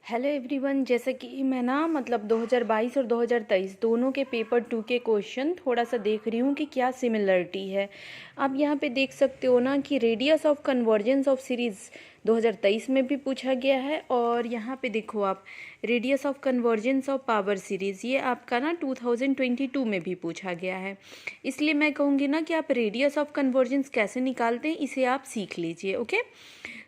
Hello everyone. जैसा कि मैं ना 2022 और 2023 दोनों के पेपर 2 के क्वेश्चन थोड़ा सा देख रही हूँ कि क्या सिमिलरिटी है। आप यहाँ पे देख सकते हो ना कि radius of convergence of series 2023 में भी पूछा गया है, और यहाँ पे देखो आप radius of convergence of power series ये आपका ना 2022 में भी पूछा गया है। इसलिए मैं कहूँगी ना कि आप रेडियस ऑफ कन्वर्जेंस कैसे निकालते हैं इसे आप सीख लीजिए। ओके,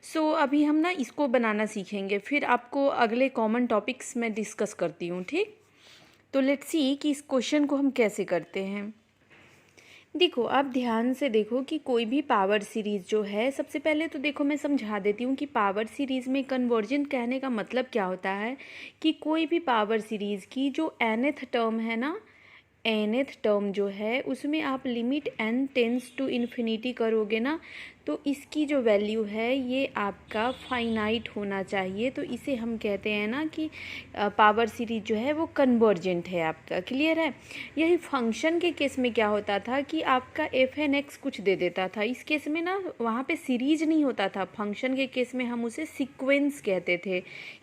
सो अभी हम ना इसको बनाना सीखेंगे, फिर आपको अगले कॉमन टॉपिक्स में डिस्कस करती हूँ। ठीक, तो लेट्स सी कि इस क्वेश्चन को हम कैसे करते हैं। देखो, आप ध्यान से देखो कि कोई भी पावर सीरीज़ जो है, सबसे पहले तो देखो मैं समझा देती हूँ कि पावर सीरीज़ में कन्वर्जेंट कहने का मतलब क्या होता है कि कोई भी पावर सीरीज़ की जो nth टर्म है ना, nth टर्म जो है उसमें आप limit n tends to infinity करोगे ना, तो इसकी जो वैल्यू है ये आपका फाइनाइट होना चाहिए। तो इसे हम कहते हैं ना कि पावर सीरीज जो है वो कन्वर्जेंट है आपका। क्लियर है। यही फंक्शन के केस में क्या होता था कि आपका एफ एन एक्स कुछ दे देता था। इस केस में ना वहाँ पे सीरीज नहीं होता था। फंक्शन के केस में हम उसे सीक्वेंस कहते थे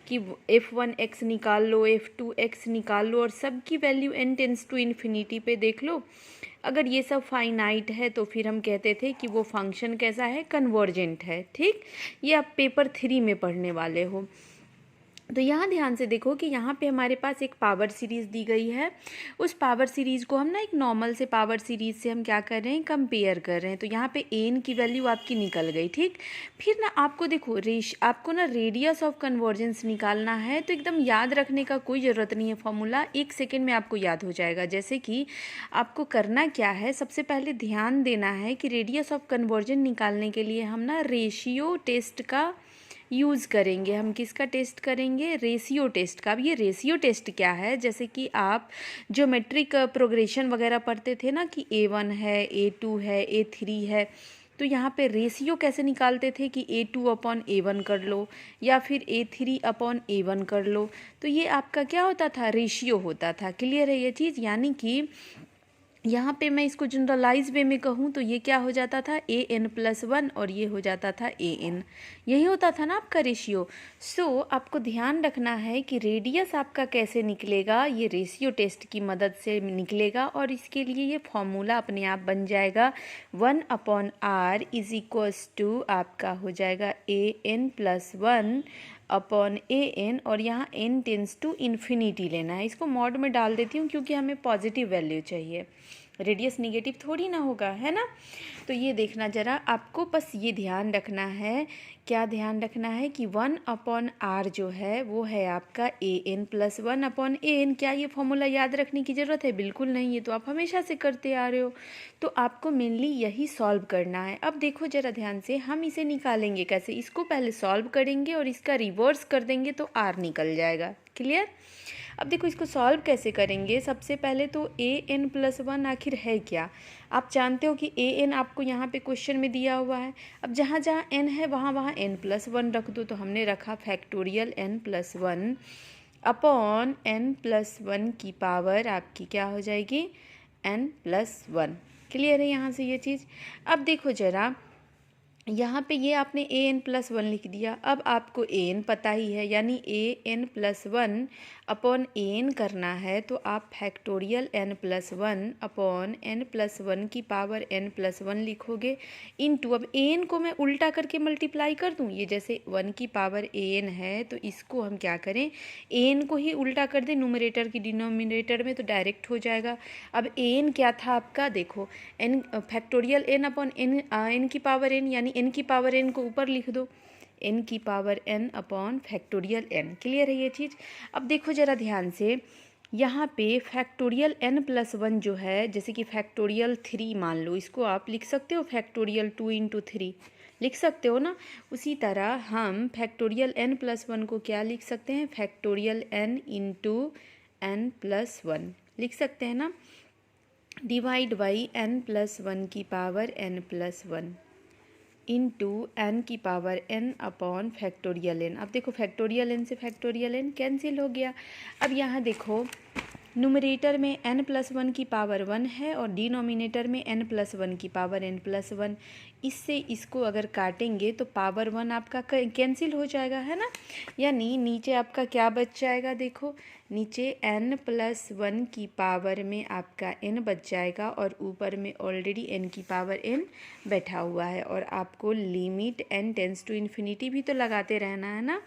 कि f1x निकाल लो, f2x निकाल लो और सब की value n tends to infinity पे देख लो। अगर ये सब फाइनाइट है तो फिर हम कहते थे कि वो फंक्शन कैसा है, कन्वर्जेंट है। ठीक, ये आप पेपर 3 में पढ़ने वाले हो। तो यहाँ ध्यान से देखो कि यहाँ पे हमारे पास एक पावर सीरीज़ दी गई है। उस पावर सीरीज़ को हम ना एक नॉर्मल से पावर सीरीज़ से हम क्या कर रहे हैं, कंपेयर कर रहे हैं। तो यहाँ पे एन की वैल्यू आपकी निकल गई। ठीक, फिर ना आपको देखो आपको ना रेडियस ऑफ कन्वर्जेंस निकालना है। तो एकदम याद रखने का कोई ज़रूरत नहीं है, फॉर्मूला 1 सेकेंड में आपको याद हो जाएगा। जैसे कि आपको करना क्या है, सबसे पहले ध्यान देना है कि रेडियस ऑफ कन्वर्जन निकालने के लिए हम ना रेशियो टेस्ट का यूज़ करेंगे। हम किसका टेस्ट करेंगे, रेशियो टेस्ट का। अब ये रेशियो टेस्ट क्या है, जैसे कि आप ज्योमेट्रिक प्रोग्रेशन वगैरह पढ़ते थे ना कि A1 है, A2 है, A3 है, तो यहाँ पे रेशियो कैसे निकालते थे कि A2 अपॉन A1 कर लो या फिर A3 अपॉन A1 कर लो। तो ये आपका क्या होता था, रेशियो होता था। क्लियर है ये चीज़। यानी कि यहाँ पे मैं इसको जनरलाइज वे में कहूँ तो ये क्या हो जाता था, an+1 और ये हो जाता था an। यही होता था ना आपका रेशियो। सो आपको ध्यान रखना है कि रेडियस आपका कैसे निकलेगा, ये रेशियो टेस्ट की मदद से निकलेगा। और इसके लिए ये फॉर्मूला अपने आप बन जाएगा 1/r इज इक्वल्स टू आपका हो जाएगा an+1 अपॉन an, और यहाँ n टेंस टू इन्फिनिटी लेना है। इसको मॉड में डाल देती हूँ क्योंकि हमें पॉजिटिव वैल्यू चाहिए, रेडियस निगेटिव थोड़ी ना होगा, है ना। तो ये देखना ज़रा, आपको बस ये ध्यान रखना है। क्या ध्यान रखना है कि 1/r जो है वो है आपका an+1/an। क्या ये फॉर्मूला याद रखने की ज़रूरत है? बिल्कुल नहीं, ये तो आप हमेशा से करते आ रहे हो। तो आपको मेनली यही सॉल्व करना है। अब देखो ज़रा ध्यान से, हम इसे निकालेंगे कैसे, इसको पहले सॉल्व करेंगे और इसका रिवर्स कर देंगे तो r निकल जाएगा। क्लियर। अब देखो इसको सॉल्व कैसे करेंगे। सबसे पहले तो an+1 आखिर है क्या, आप जानते हो कि an आपको यहाँ पे क्वेश्चन में दिया हुआ है। अब जहाँ जहाँ n है वहाँ वहाँ n+1 रख दो। तो हमने रखा फैक्टोरियल n+1 अपॉन n+1 की पावर आपकी क्या हो जाएगी, n+1। क्लियर है यहाँ से ये चीज़। अब देखो ज़रा, यहाँ पे ये आपने an+1 लिख दिया। अब आपको an पता ही है, यानी an+1 अपॉन an करना है। तो आप फैक्टोरियल n+1 अपॉन n+1 की पावर n+1 लिखोगे इनटू, अब an को मैं उल्टा करके मल्टीप्लाई कर दूँ। ये जैसे 1 की पावर an है तो इसको हम क्या करें, an को ही उल्टा कर दें न्यूमरेटर की डिनोमिनेटर में, तो डायरेक्ट हो जाएगा। अब an क्या था आपका, देखो n factorial n upon n की पावर n, यानी n की पावर n को ऊपर लिख दो, n की power n upon factorial n। Clear है ये चीज़। अब देखो ज़रा ध्यान से, यहाँ पे फैक्टोरियल n+1 जो है, जैसे कि फैक्टोरियल 3 मान लो, इसको आप लिख सकते हो फैक्टोरियल 2 × 3 लिख सकते हो ना। उसी तरह हम फैक्टोरियल n+1 को क्या लिख सकते हैं, फैक्टोरियल n × n+1 लिख सकते हैं ना, डिवाइड बाई n+1 की पावर n+1 इंटू n की power n upon factorial n। अब देखो फैक्टोरियल n से फैक्टोरियल n कैंसिल हो गया। अब यहाँ देखो न्यूमरेटर में n+1 की पावर 1 है और डिनोमिनेटर में n+1 की पावर n+1। इससे इसको अगर काटेंगे तो पावर 1 आपका कैंसिल हो जाएगा, है ना। यानी नीचे आपका क्या बच जाएगा, देखो नीचे n+1 की पावर में आपका n बच जाएगा और ऊपर में ऑलरेडी n की पावर n बैठा हुआ है। और आपको limit n tends to infinity भी तो लगाते रहना है ना।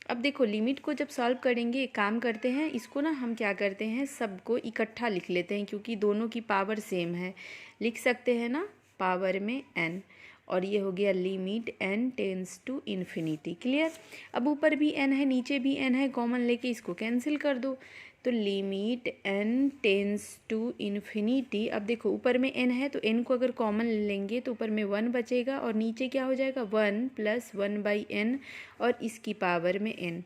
अब देखो लिमिट को जब सॉल्व करेंगे एक काम करते हैं, इसको ना हम क्या करते हैं सबको इकट्ठा लिख लेते हैं क्योंकि दोनों की पावर सेम है। लिख सकते हैं ना पावर में n, और ये हो गया limit n tends to infinity. Clear. अब ऊपर भी n है नीचे भी n है, कॉमन लेके इसको कैंसिल कर दो तो limit n tends to infinity. अब देखो ऊपर में n है तो n को अगर कॉमन लेंगे तो ऊपर में 1 बचेगा और नीचे क्या हो जाएगा 1 + 1/n और इसकी पावर में n।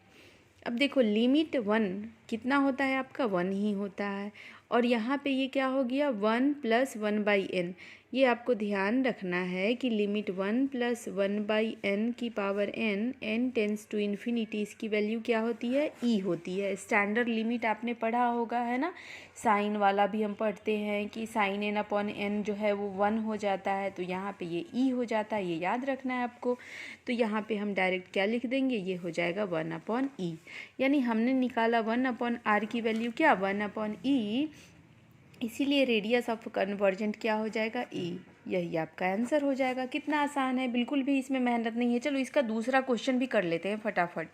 अब देखो लिमिट 1 कितना होता है आपका 1 ही होता है और यहाँ पे ये क्या हो गया 1 + 1/n। ये आपको ध्यान रखना है कि लिमिट 1 + 1/n की power n tends to infinity, इसकी वैल्यू क्या होती है e होती है। स्टैंडर्ड लिमिट आपने पढ़ा होगा, है ना। साइन वाला भी हम पढ़ते हैं कि sin n/n जो है वो 1 हो जाता है, तो यहाँ पे ये e हो जाता है, ये याद रखना है आपको। तो यहाँ पे हम डायरेक्ट क्या लिख देंगे, ये हो जाएगा 1/e। यानी हमने निकाला 1/r की वैल्यू क्या 1/e, इसीलिए रेडियस ऑफ कन्वर्जेंट क्या हो जाएगा e। यही आपका आंसर हो जाएगा। कितना आसान है, बिल्कुल भी इसमें मेहनत नहीं है। चलो इसका दूसरा क्वेश्चन भी कर लेते हैं फटाफट।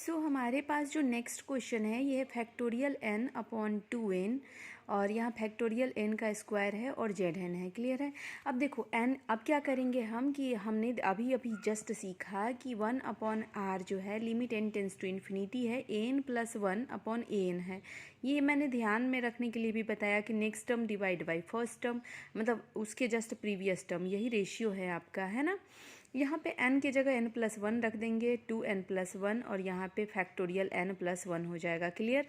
हमारे पास जो नेक्स्ट क्वेश्चन है ये है फैक्टोरियल n/2n और यहाँ फैक्टोरियल n का स्क्वायर है और zn है। क्लियर है। अब देखो n, अब क्या करेंगे हम कि हमने अभी अभी जस्ट सीखा कि 1/r जो है limit n tends to infinity है, an + 1/an है। ये मैंने ध्यान में रखने के लिए भी बताया कि next term divide by first term, मतलब उसके जस्ट प्रीवियस टर्म, यही रेशियो है आपका, है ना। यहाँ पे n की जगह n+1 रख देंगे 2n+1 और यहाँ पे फैक्टोरियल n+1 हो जाएगा। क्लियर।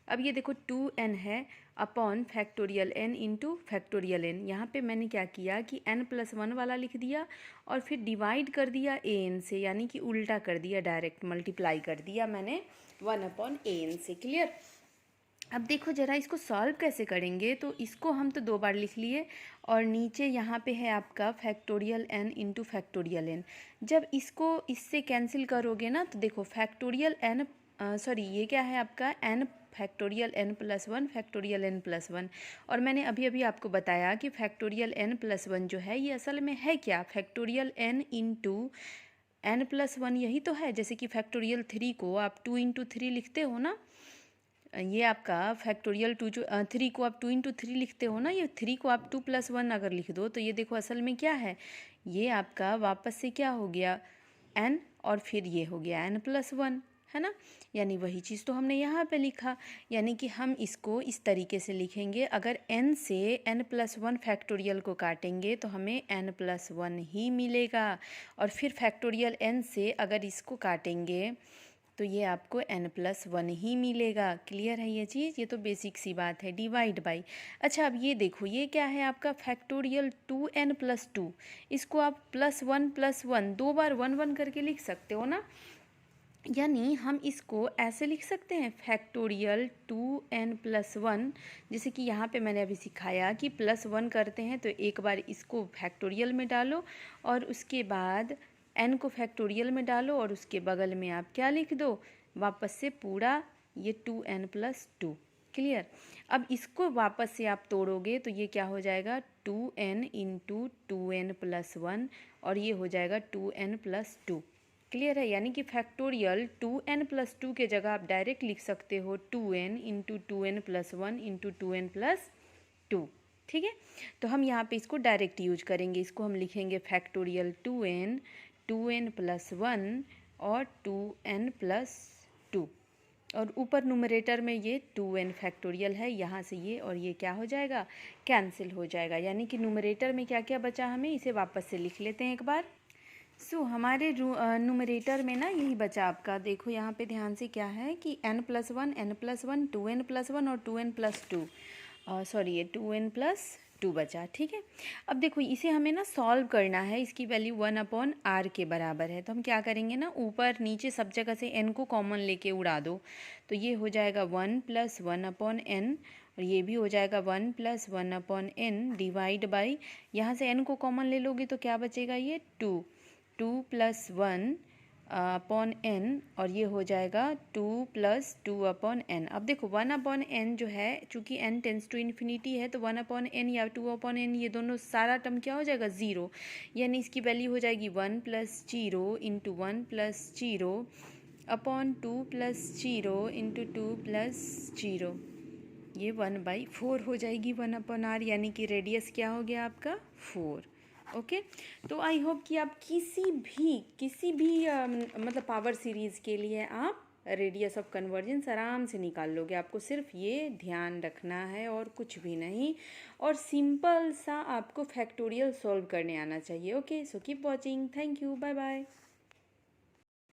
अब ये देखो 2n है upon factorial n into factorial n। यहाँ पे मैंने क्या किया कि n+1 वाला लिख दिया और फिर डिवाइड कर दिया an से, यानी कि उल्टा कर दिया, डायरेक्ट मल्टीप्लाई कर दिया मैंने 1/an से। क्लियर। अब देखो ज़रा इसको सॉल्व कैसे करेंगे, तो इसको हम तो 2 बार लिख लिए और नीचे यहाँ पे है आपका factorial n into factorial n। जब इसको इससे कैंसिल करोगे ना तो देखो फैक्टोरियल n, सॉरी ये क्या है आपका n factorial n+1 factorial n+1। और मैंने अभी अभी आपको बताया कि फैक्टोरियल n+1 जो है ये असल में है क्या, फैक्टोरियल n इंटू n+1 यही तो है। जैसे कि फैक्टोरियल 3 को आप 2 इंटू 3 लिखते हो ना, ये आपका फैक्टोरियल 3 को आप 2 इंटू 3 लिखते हो ना, ये 3 को आप 2 + 1 अगर लिख दो तो ये देखो असल में क्या है, ये आपका वापस से क्या हो गया n और फिर ये हो गया n+1, है ना। यानी वही चीज़ तो हमने यहाँ पे लिखा। यानी कि हम इसको इस तरीके से लिखेंगे, अगर n से n+1 फैक्टोरियल को काटेंगे तो हमें n+1 ही मिलेगा और फिर फैक्टोरियल n से अगर इसको काटेंगे तो ये आपको n+1 ही मिलेगा। क्लियर है ये चीज़, ये तो बेसिक सी बात है, डिवाइड बाई। अच्छा अब ये देखो ये क्या है आपका फैक्टोरियल 2n+2, इसको आप +1 2 बार 1 1 करके लिख सकते हो ना। यानी हम इसको ऐसे लिख सकते हैं फैक्टोरियल 2n+1, जैसे कि यहाँ पे मैंने अभी सिखाया कि +1 करते हैं तो एक बार इसको फैक्टोरियल में डालो और उसके बाद n को फैक्टोरियल में डालो और उसके बगल में आप क्या लिख दो, वापस से पूरा ये 2n+2। क्लियर। अब इसको वापस से आप तोड़ोगे तो ये क्या हो जाएगा 2n इंटू 2n+1 और ये हो जाएगा 2n+2। क्लियर है। यानी कि फैक्टोरियल 2n+2 के जगह आप डायरेक्ट लिख सकते हो 2n into 2n+1 into 2n+2। ठीक है। तो हम यहाँ पे इसको डायरेक्ट यूज करेंगे, इसको हम लिखेंगे फैक्टोरियल 2n+1 और 2n+2 और ऊपर न्यूमरेटर में ये 2n फैक्टोरियल है, यहाँ से ये और ये क्या हो जाएगा कैंसिल हो जाएगा। यानी कि न्यूमरेटर में क्या क्या बचा हमें इसे वापस से लिख लेते हैं एक बार। हमारे न्यूमरेटर में ना यही बचा आपका, देखो यहाँ पे ध्यान से क्या है कि n+1 n+1 2n+1 और 2n+2, सॉरी ये 2n+2 2 बचा। ठीक है, अब देखो इसे हमें ना सॉल्व करना है, इसकी वैल्यू 1/r के बराबर है। तो हम क्या करेंगे ना, ऊपर नीचे सब जगह से n को कॉमन लेके उड़ा दो, तो ये हो जाएगा 1 + 1/n, और ये भी हो जाएगा 1 + 1/n डिवाइड बाई, यहाँ से n को कॉमन ले लोगे तो क्या बचेगा, ये 2 + 1/n, और ये हो जाएगा 2 + 2/n। अब देखो 1/n जो है, चूँकि n टेंस टू इन्फिनिटी है, तो 1/n या 2/n ये दोनों सारा टर्म क्या हो जाएगा, 0, यानी इसकी वैल्यू हो जाएगी 1 + 0 × 1 + 0 अपॉन 2 + 0 × 2 + 0, ये 1/4 हो जाएगी 1/r, यानी कि रेडियस क्या हो गया आपका 4। ओके, तो आई होप कि आप किसी भी मतलब पावर सीरीज़ के लिए आप रेडियस ऑफ कन्वर्जेंस आराम से निकाल लोगे। आपको सिर्फ ये ध्यान रखना है और कुछ भी नहीं, और सिंपल सा आपको फैक्टोरियल सॉल्व करने आना चाहिए। Okay, so keep watching, thank you, bye bye.